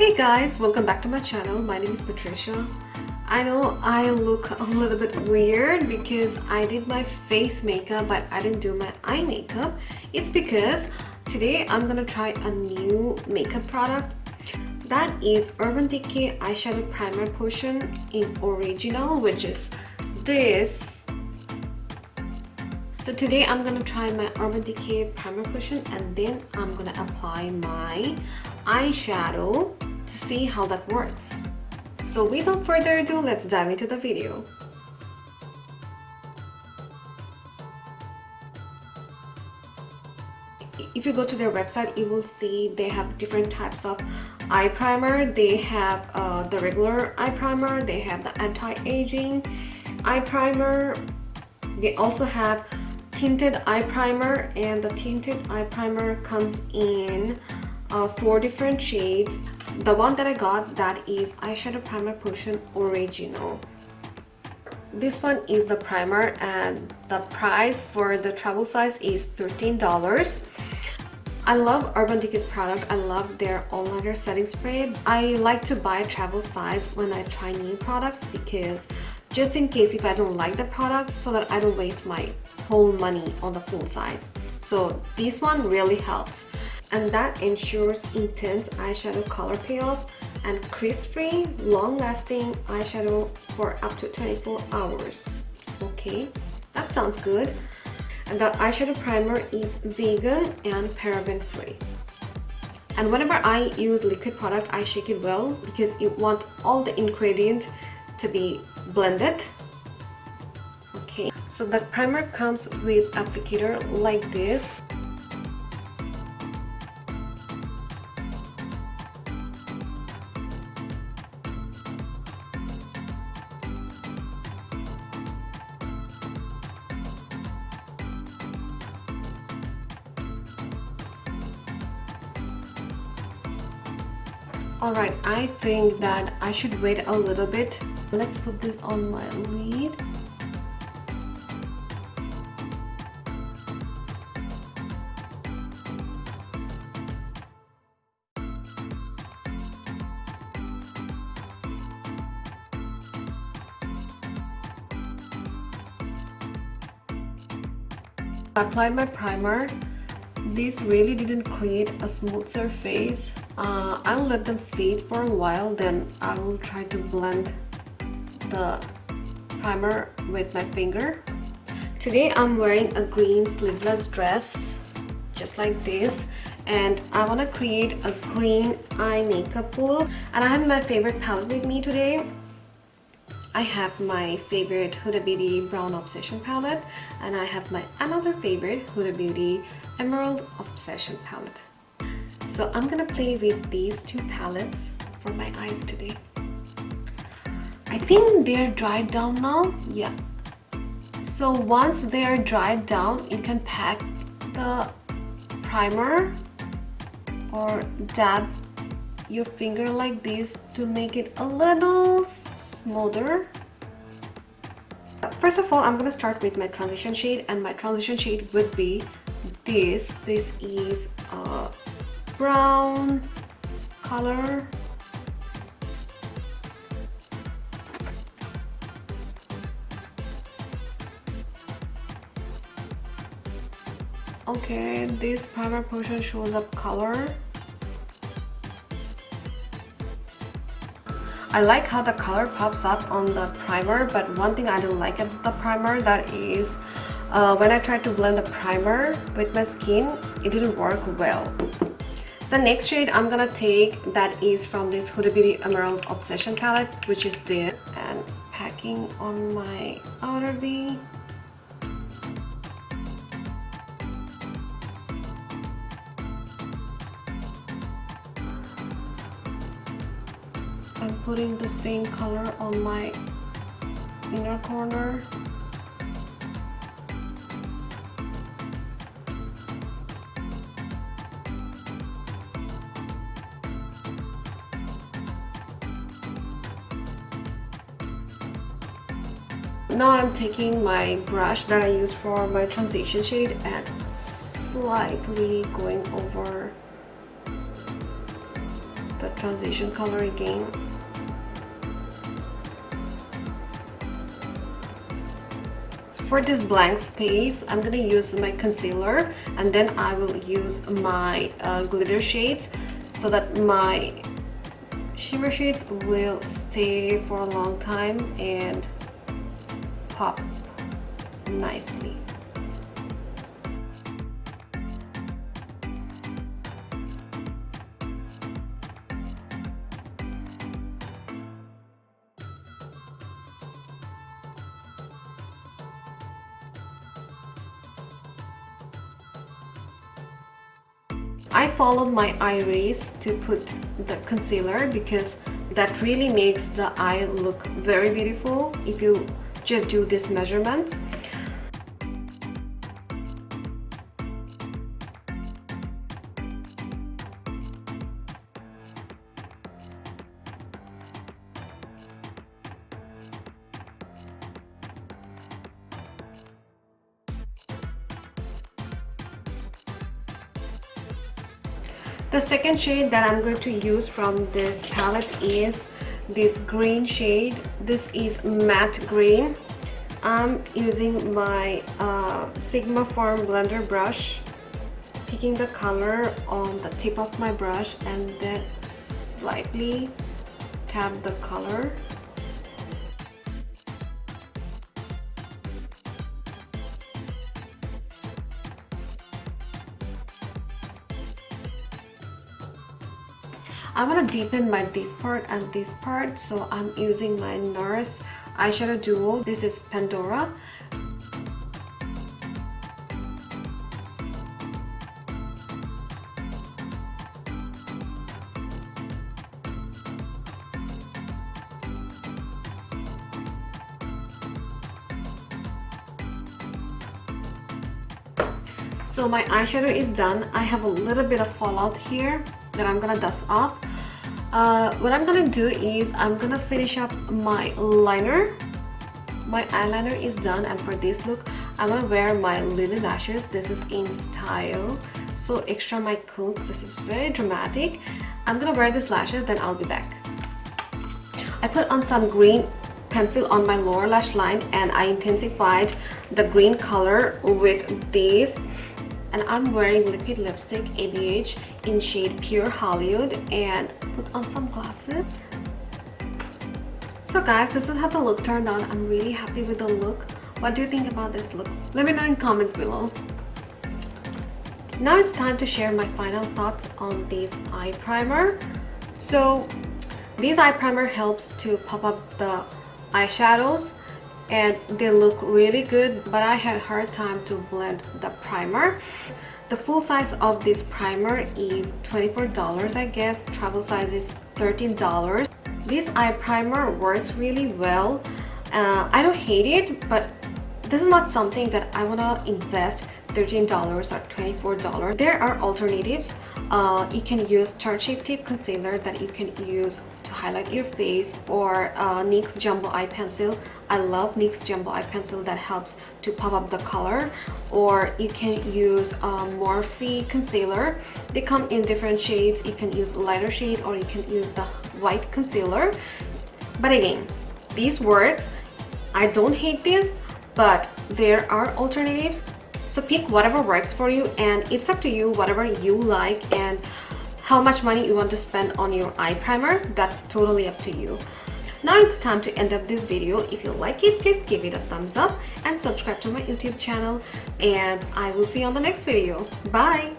Hey guys, welcome back to my channel. My name is Patricia. I know I look a little bit weird because I did my face makeup but I didn't do my eye makeup. It's because today I'm gonna try a new makeup product. That is Urban Decay Eyeshadow Primer Potion in Original, which is this. So today I'm gonna try my Urban Decay Primer Potion and then I'm gonna apply my eyeshadow to see how that works. So without further ado, let's dive into the video. If you go to their website, you will see they have different types of eye primer. They have the regular eye primer, they have the anti-aging eye primer, they also have tinted eye primer, and the tinted eye primer comes in 4 different shades. The one that I got, that is Eyeshadow Primer Potion Original. This one is the primer and the price for the travel size is $13. I love Urban Decay's product. I love their all-nighter setting spray. I like to buy travel size when I try new products because just in case if I don't like the product, so that I don't waste my whole money on the full size. So this one really helps, and that ensures intense eyeshadow color payoff and crease-free, long-lasting eyeshadow for up to 24 hours. Okay, that sounds good. And the eyeshadow primer is vegan and paraben-free. And whenever I use liquid product, I shake it well because you want all the ingredients to be blended. Okay, so the primer comes with applicator like this. Alright, I think that I should wait a little bit. Let's put this on my lid. I applied my primer. This really didn't create a smooth surface. I'll let them sit for a while, then I will try to blend the primer with my finger. Today I'm wearing a green sleeveless dress just like this, and I want to create a green eye makeup look, and I have my favorite palette with me today. I have my favorite Huda Beauty Brown Obsession palette, and I have my another favorite Huda Beauty Emerald Obsession palette. So I'm gonna play with these two palettes for my eyes today. I think they're dried down now. Yeah. So once they're dried down, you can pack the primer or dab your finger like this to make it a little smoother. First of all, I'm gonna start with my transition shade, and my transition shade would be this. This is a brown color. Okay, this primer potion shows up color. I like how the color pops up on the primer, but one thing I don't like about the primer, that is when I tried to blend the primer with my skin, it didn't work well. The next shade I'm gonna take, that is from this Huda Beauty Emerald Obsession palette, which is this, and packing on my outer V. I'm putting the same color on my inner corner. Now I'm taking my brush that I use for my transition shade and slightly going over the transition color again. For this blank space, I'm gonna use my concealer, and then I will use my glitter shades so that my shimmer shades will stay for a long time and pop nicely. I followed my eye rays to put the concealer because that really makes the eye look very beautiful if you just do this measurement. The second shade that I'm going to use from this palette is this green shade. This is matte green. I'm using my Sigma Form blender brush, picking the color on the tip of my brush and then slightly tap the color. I want to deepen this part and this part, so I'm using my NARS eyeshadow duo. This is Pandora. So my eyeshadow is done. I have a little bit of fallout here that I'm gonna dust off. What I'm gonna do is I'm gonna finish up my liner. My eyeliner is done, and for this look I'm gonna wear my lily lashes. This is in Style, so extra my cones. This is very dramatic. I'm gonna wear these lashes, then I'll be back. I put on some green pencil on my lower lash line and I intensified the green color with this. And I'm wearing liquid lipstick ABH in shade Pure Hollywood and put on some glasses. So guys, this is how the look turned out. I'm really happy with the look. What do you think about this look? Let me know in comments below. Now it's time to share my final thoughts on this eye primer. So this eye primer helps to pop up the eyeshadows and they look really good, but I had a hard time to blend the primer. The full size of this primer is $24, I guess. Travel size is $13. This eye primer works really well. I don't hate it, but this is not something that I want to invest $13 or $24. There are alternatives. You can use Tarte Shape Tape concealer that you can use to highlight your face, or NYX Jumbo Eye Pencil. I love NYX Jumbo Eye Pencil that helps to pop up the color. Or you can use Morphe concealer. They come in different shades. You can use lighter shade or you can use the white concealer. But again, these works. I don't hate this, but there are alternatives. So pick whatever works for you, and it's up to you, whatever you like and how much money you want to spend on your eye primer. That's totally up to you. Now it's time to end up this video. If you like it, please give it a thumbs up and subscribe to my YouTube channel, and I will see you on the next video. Bye!